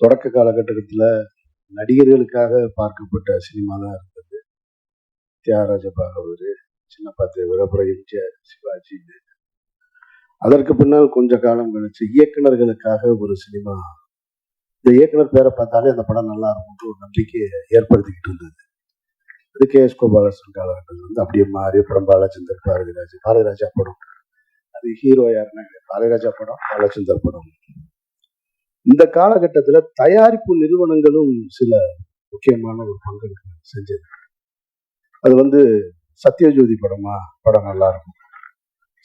தொடக்க காலகட்டத்தில் நடிகர்களுக்காக பார்க்கப்பட்ட சினிமா தான் இருந்தது. தியாகராஜ பாகவதர், சின்னப்பா தேவர், அப்புறம் எம்ஜிஆர், சிவாஜி. அதற்கு பின்னால் கொஞ்ச காலம் கழிச்சு இயக்குநர்களுக்காக ஒரு சினிமா, இந்த இயக்குனர் பேரை பார்த்தாலே அந்த படம் நல்லா இருக்கும்னு ஒரு நம்பிக்கையை ஏற்படுத்திக்கிட்டு இருந்தது. அது கே.எஸ். கோபாலகிருஷ்ணன் காலகட்டத்தில் வந்து அப்படியே மாறி படம் பாலச்சந்தர், பாரதிராஜா படம். அது ஹீரோ யாருன்னா பாரதிராஜா படம், பாலச்சந்தர் படம். இந்த காலகட்டத்தில் தயாரிப்பு நிறுவனங்களும் சில முக்கியமான ஒரு பங்களிப்பு செஞ்சது. அது வந்து சத்யஜோதி படம் நல்லா இருக்கும்.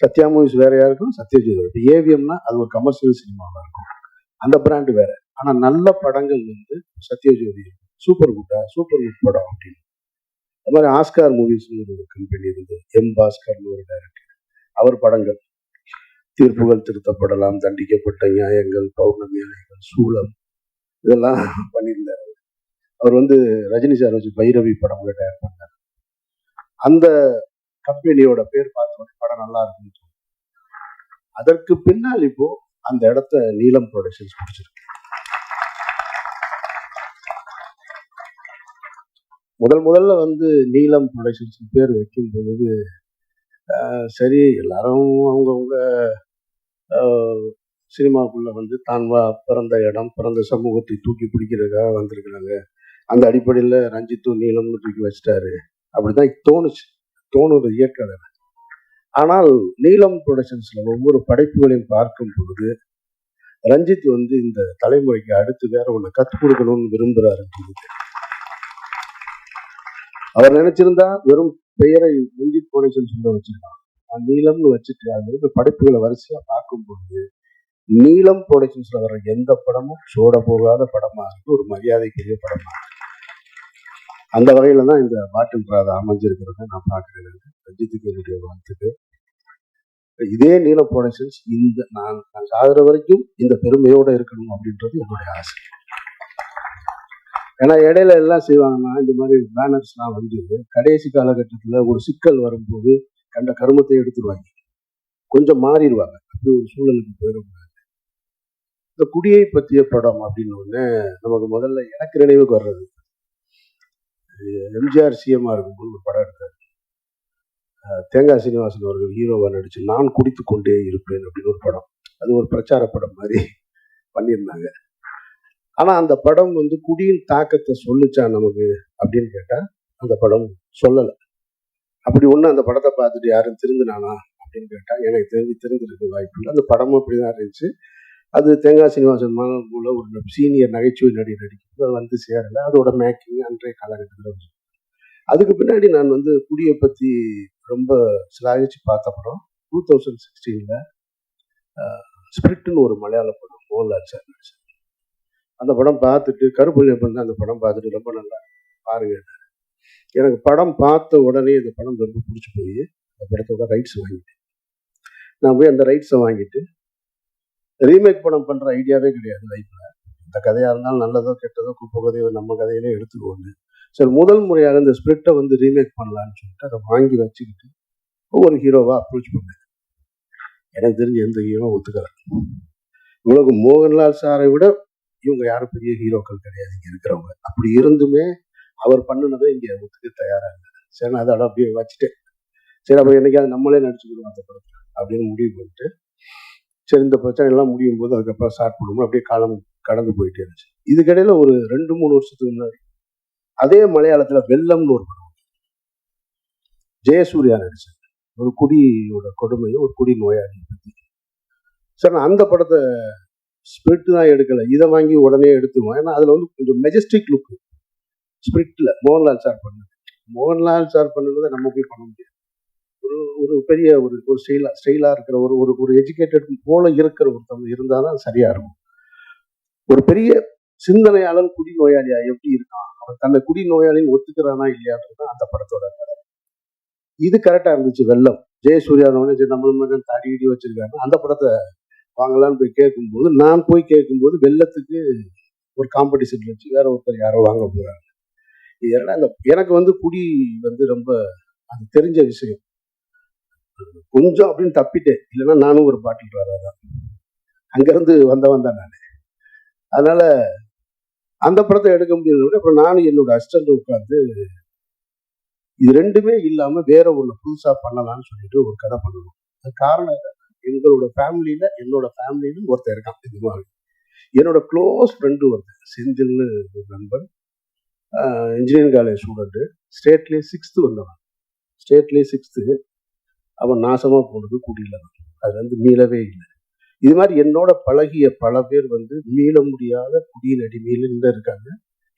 சத்யா மூவிஸ் வேறையா இருக்கும், சத்யஜோதி. இப்போ ஏவிஎம்னா அது ஒரு கமர்ஷியல் சினிமாவாக இருக்கும், அந்த பிராண்டு வேற. ஆனால் நல்ல படங்கள் வந்து சத்யஜோதி, சூப்பர் குட் படம் அப்படின்னு. அது மாதிரி ஆஸ்கார் மூவிஸ்னு ஒரு கம்பெனி இருந்து, எம் பாஸ்கர்னு ஒரு டைரக்டர். அவர் படங்கள் தீர்ப்புகள் திருத்தப்படலாம், தண்டிக்கப்பட்ட நியாயங்கள், பௌர்ணமி அலைகள், சூளம், இதெல்லாம் பண்ணியிருந்தார். அவர் வந்து ரஜினி சார் வச்சு பைரவி படம் கூட தயார் பண்ணார். அந்த கம்பெனியோட பேர் பார்த்தோன்னே படம் நல்லா இருக்குன்னு சொல்லி, அதற்கு பின்னால் இப்போ அந்த இடத்த நீலம் ப்ரொடக்ஷன்ஸ் பிடிச்சிருக்கு. முதல்ல வந்து நீலம் ப்ரொடக்ஷன்ஸ் பேர் வைக்கும் பொழுது சரி, எல்லாரும் அவங்கவுங்க சினிமாக்குள்ள வந்து தான் பிறந்த இடம், பிறந்த சமூகத்தை தூக்கி பிடிக்கிறதுக்காக வந்திருக்கிறாங்க. அந்த அடிப்படையில் ரஞ்சித்தும் நீளம்னு தூக்கி வச்சிட்டாரு, அப்படிதான் தோணுது இயக்குனர். ஆனால் நீலம் ப்ரொடக்ஷன்ஸ்ல ஒவ்வொரு படைப்புகளையும் பார்க்கும் பொழுது ரஞ்சித் வந்து இந்த தலைமுறைக்கு அடுத்து வேற ஒன்று கற்றுக் கொடுக்கணும்னு விரும்புகிறாரு. அவர் நினைச்சிருந்தா வெறும் பெயரை ரஞ்சித் ப்ரொடக்ஷன்ஸ் வச்சிருக்கான், நீளம்னு வச்சுட்டு அது படைப்புகளை வரிசையா பார்க்கும் பொழுது நீலம் ப்ரொடக்ஷன்ஸ்ல வர எந்த படமும் சோட போகாத படமா இருக்கு, ஒரு மரியாதைக்குரிய படமா இருக்கு. அந்த வகையில தான் இந்த பாட்டில் பிராதா அமைஞ்சிருக்கிறத நான் பார்க்கிறேன். ரஞ்சித்துக்கு என்னுடைய வாழ்த்துக்கு. இதே நீல ப்ரொடக்ஷன்ஸ் இந்த நான் சாகிற வரைக்கும் இந்த பெருமையோட இருக்கணும் அப்படின்றது என்னுடைய ஆசை. ஏன்னா இடையில எல்லாம் செய்வாங்கன்னா இந்த மாதிரி பேனர்ஸ்லாம் வந்து கடைசி காலகட்டத்தில் ஒரு சிக்கல் வரும்போது கண்ட கருமத்தை எடுத்துருவாங்க, கொஞ்சம் மாறிடுவாங்க. அப்படி ஒரு சூழலுக்கு போயிடக்கூடாது. இந்த குடியை பற்றிய படம் அப்படின்னு ஒன்று நமக்கு முதல்ல எனக்கு நினைவுக்கு வர்றது, எம்ஜிஆர் சிஎம்மா இருக்கும்போது ஒரு படம் எடுத்தார். தேங்காய் சீனிவாசன் அவர்கள் ஹீரோவா நடிச்சு நான் குடித்து கொண்டே இருப்பேன் அப்படின்னு ஒரு படம். அது ஒரு பிரச்சார படம் மாதிரி பண்ணியிருந்தாங்க. ஆனா அந்த படம் வந்து குடியின் தாக்கத்தை சொல்லுச்சா நமக்கு அப்படின்னு கேட்டா அந்த படம் சொல்லலை. அப்படி ஒண்ணு அந்த படத்தை பார்த்துட்டு யாரும் திருந்தினானா அப்படின்னு கேட்டா எனக்கு தெரிஞ்சிருக்க வாய்ப்பு இல்லை. அந்த படமும் அப்படிதான் இருந்துச்சு. அது தேங்காய் சீனிவாசன் போல ஒரு சீனியர் நகைச்சுவை நடிகர் நடிக்கிறது வந்து சேரலை. அதோட மேக்கிங் அன்றைய காலகட்டத்தில். அதுக்கு பின்னாடி நான் வந்து குடியை பற்றி ரொம்ப சிலாகிச்சு பார்த்த படம் 2016 ஸ்பிரிட்னு ஒரு மலையாள படம், மோகன்லால் சார் நடிச்சார். அந்த படம் பார்த்துட்டு கருப்புள்ளியப்பன் தான் அந்த படம் பார்த்துட்டு ரொம்ப நல்லா பாருங்க. எனக்கு படம் பார்த்த உடனே இந்த படம் ரொம்ப பிடிச்சி போய் அந்த படத்தோட ரைட்ஸ் வாங்கிட்டேன். நான் போய் அந்த ரைட்ஸை வாங்கிட்டு ரீமேக் படம் பண்ணுற ஐடியாவே கிடையாது லைஃப்பில். இந்த கதையாக இருந்தாலும் நல்லதோ கெட்டதோ குப்பை கதையோ நம்ம கதையிலே எடுத்துக்குவோன்னு சரி முதல் முறையாக இந்த ஸ்கிரிப்டை வந்து ரீமேக் பண்ணலான்னு சொல்லிட்டு அதை வாங்கி வச்சுக்கிட்டு ஒவ்வொரு ஹீரோவா அப்ரோச் பண்ணேன். எனக்கு தெரிஞ்ச எந்த ஹீரோ ஒத்துக்கல. இவ்வளவு மோகன்லால் சாரை விட இவங்க யாரும் பெரிய ஹீரோக்கள் கிடையாது இங்கே இருக்கிறவங்க. அப்படி இருந்துமே அவர் பண்ணினதை இங்கே ஒத்துக்க தயாராக இல்லை. சரி நான் அதை அப்படியே வச்சுட்டேன். சரி அப்போ என்னைக்காவது நம்மளே நடிச்சுக்கிடுவோம் அந்த படத்தில் அப்படின்னு முடிவு பண்ணிட்டு சரி இந்த பிரச்சனை எல்லாம் முடியும் போது அதுக்கப்புறம் ஸ்டார்ட் பண்ணுவோம். அப்படியே காலம் கடந்து போயிட்டே இருந்துச்சு. இதுக்கிடையில ஒரு 2-3 வருஷத்துக்கு முன்னாடி அதே மலையாளத்துல வெள்ளம்னு ஒரு படம் ஜெயசூர்யா நடிச்சது, ஒரு குடியோட கொடுமையும் ஒரு குடி நோயாளியை பத்தி. சார் நான் அந்த படத்தை ஸ்பிரிட் தான் எடுக்கல, இதை வாங்கி உடனே எடுத்துருவோம். ஏன்னா அதுல வந்து கொஞ்சம் மெஜஸ்டிக் லுக் ஸ்பிரிட்ல மோகன்லால் சார் பண்ணதை நம்ம போய் பண்ண முடியாது. ஒரு பெரிய ஒரு ஸ்டைலா இருக்கிற ஒரு எஜுகேட்டட் போல இருக்கிற ஒருத்தவங்க இருந்தாதான் சரியா இருக்கும். ஒரு பெரிய சிந்தனையாளன் குடி நோயாளியா எப்படி இருக்கான், அவன் தன்னை குடி நோயாளின்னு ஒத்துக்கிறானா இல்லையான்றதுதான் அந்த படத்தோட கதை. இது கரெக்டா இருந்துச்சு. வெள்ளம் ஜெயசூர்யா நம்மளும் தடி வச்சிருக்காங்க. அந்த படத்தை வாங்கலான்னு போய் கேட்கும்போது நான் போய் கேட்கும்போது வெள்ளத்துக்கு ஒரு காம்படிஷன் வச்சு வேற ஒருத்தர் யாரோ வாங்க போறாங்க. எனக்கு வந்து குடி வந்து ரொம்ப அது தெரிஞ்ச விஷயம். கொஞ்சம் அப்படின்னு தப்பிட்டேன், இல்லைன்னா நானும் ஒரு பாட்டில் வராதான் அங்கிருந்து வந்தவன் தான் நான். அதனால அந்த படத்தை எடுக்க முடியல. அப்புறம் நானும் என்னோட அசிஸ்டண்ட் உட்காந்து இது ரெண்டுமே இல்லாம வேற ஒண்ணு புதுசா பண்ணலாம்னு சொல்லிட்டு ஒரு கதை பண்ணணும். அது காரணம் எங்களோட ஃபேமிலியில என்னோட ஃபேமிலியிலும் ஒருத்தர் இருக்கான். இது மாதிரி என்னோட க்ளோஸ் ஃப்ரெண்டு ஒருத்தர் செந்தில்னு ஒரு நண்பன், இன்ஜினியரிங் காலேஜ் ஸ்டூடெண்ட்டு, ஸ்டேட்லேயே 6th வந்தவன். ஸ்டேட்லேயே 6th. அவன் நாசமாக போனது குடியில் தான். அது வந்து மீளவே இல்லை. இது மாதிரி என்னோட பழகிய பல பேர் வந்து மீள முடியாத குடியின் அடிமையில் இருக்காங்க.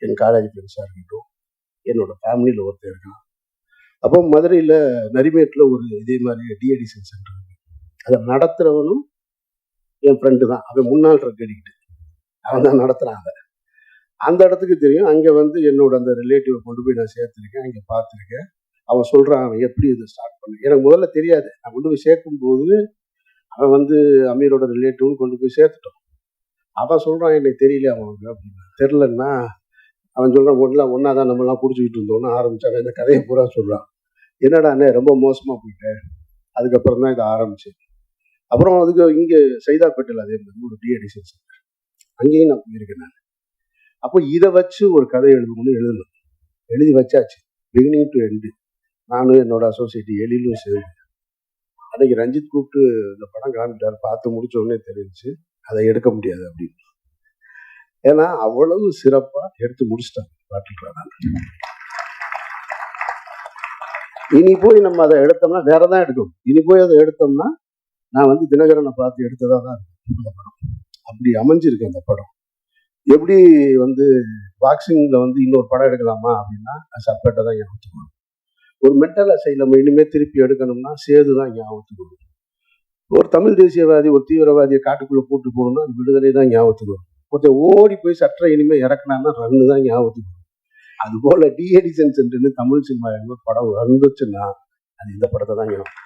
என் காலேஜ் ஃப்ரெண்ட்ஸாக இருக்கட்டும், என்னோட ஃபேமிலியில் ஒருத்தர் இருக்கான். அப்போ மதுரையில் நரிமேட்டில் ஒரு இதே மாதிரி டிஎடிசன் சென்டர் இருக்கு. அதை நடத்துகிறவனும் என் ஃப்ரெண்டு தான். அவன் முன்னாள் ட்ரக் அடிக்ட்டு, அவன் தான் நடத்துகிறான். அந்த இடத்துக்கு தெரியும். அங்கே வந்து என்னோட அந்த ரிலேட்டிவை கொண்டு போய் நான் சேர்த்துருக்கேன், அங்கே பார்த்துருக்கேன். அவன் சொல்கிறான் அவன் எப்படி இதை ஸ்டார்ட் பண்ண. எனக்கு முதல்ல தெரியாது. நான் கொண்டு போய் சேர்க்கும்போது அவன் வந்து அமீரோட ரிலேட்டிவ்னு கொண்டு போய் சேர்த்துட்டோம். அவன் சொல்கிறான் எனக்கு தெரியல அவனுக்கு அப்படின்னு. தெரிலன்னா அவன் சொல்கிறான் ஒன்றா தான் நம்மளாம் குடிச்சிக்கிட்டு இருந்தோன்னு ஆரம்பித்தாங்க. இந்த கதையை பூரா சொல்கிறான். என்னடா அண்ணே ரொம்ப மோசமாக போயிட்டேன். அதுக்கப்புறம் தான் இதை ஆரம்பிச்சேன். அப்புறம் அதுக்கு இங்கே சைதாப்பேட்டையில் அதே மாதிரி ஒரு டிஎடிசன் சென்டர், அங்கேயும் நான் போயிருக்கேன் நான். அப்போ இதை வச்சு ஒரு கதை எழுதணும். எழுதி வச்சாச்சு, பிகினிங் டு எண்டு. நானும் என்னோட அசோசியேட் எழிலும் சேர்ந்து அன்னைக்கு ரஞ்சித் கூப்பிட்டு இந்த படம் காமிட்டார். பார்த்து முடிச்ச உடனே தெரிஞ்சு அதை எடுக்க முடியாது அப்படின்னு. ஏன்னா அவ்வளவு சிறப்பாக எடுத்து முடிச்சிட்டாங்க பாட்டுறாங்க. இனி போய் நம்ம அதை எடுத்தோம்னா வேற தான் எடுக்கணும். இனி போய் அதை எடுத்தோம்னா நான் வந்து தினகரனை பார்த்து எடுத்ததா தான் இருக்கும் அந்த படம். அப்படி அமைஞ்சிருக்கு அந்த படம். எப்படி வந்து பாக்ஸிங்ல வந்து இன்னொரு படம் எடுக்கலாமா அப்படின்னா சப்பேட்டை தான் ஞாபகத்துக்கு வரும். ஒரு மென்டல் அசைலம் இனிமே திருப்பி எடுக்கணும்னா சேது தான் ஞாபகத்துக்கு வரும். ஒரு தமிழ் தேசியவாதி ஒரு தீவிரவாதியை காட்டுக்குள்ள போட்டு போகணும்னா அது விடுதலை தான் ஞாபகத்துக்கு வரும். ஒருத்தர் ஓடி போய் சற்ற இனிமே இறக்குனான்னா ரன்னு தான் ஞாபகத்துக்கு வரும். அது போல டிஎடிசன் சென்டர்னு தமிழ் சினிமா படம் வந்துச்சுன்னா அது இந்த படத்தை தான் ஞாபகம்.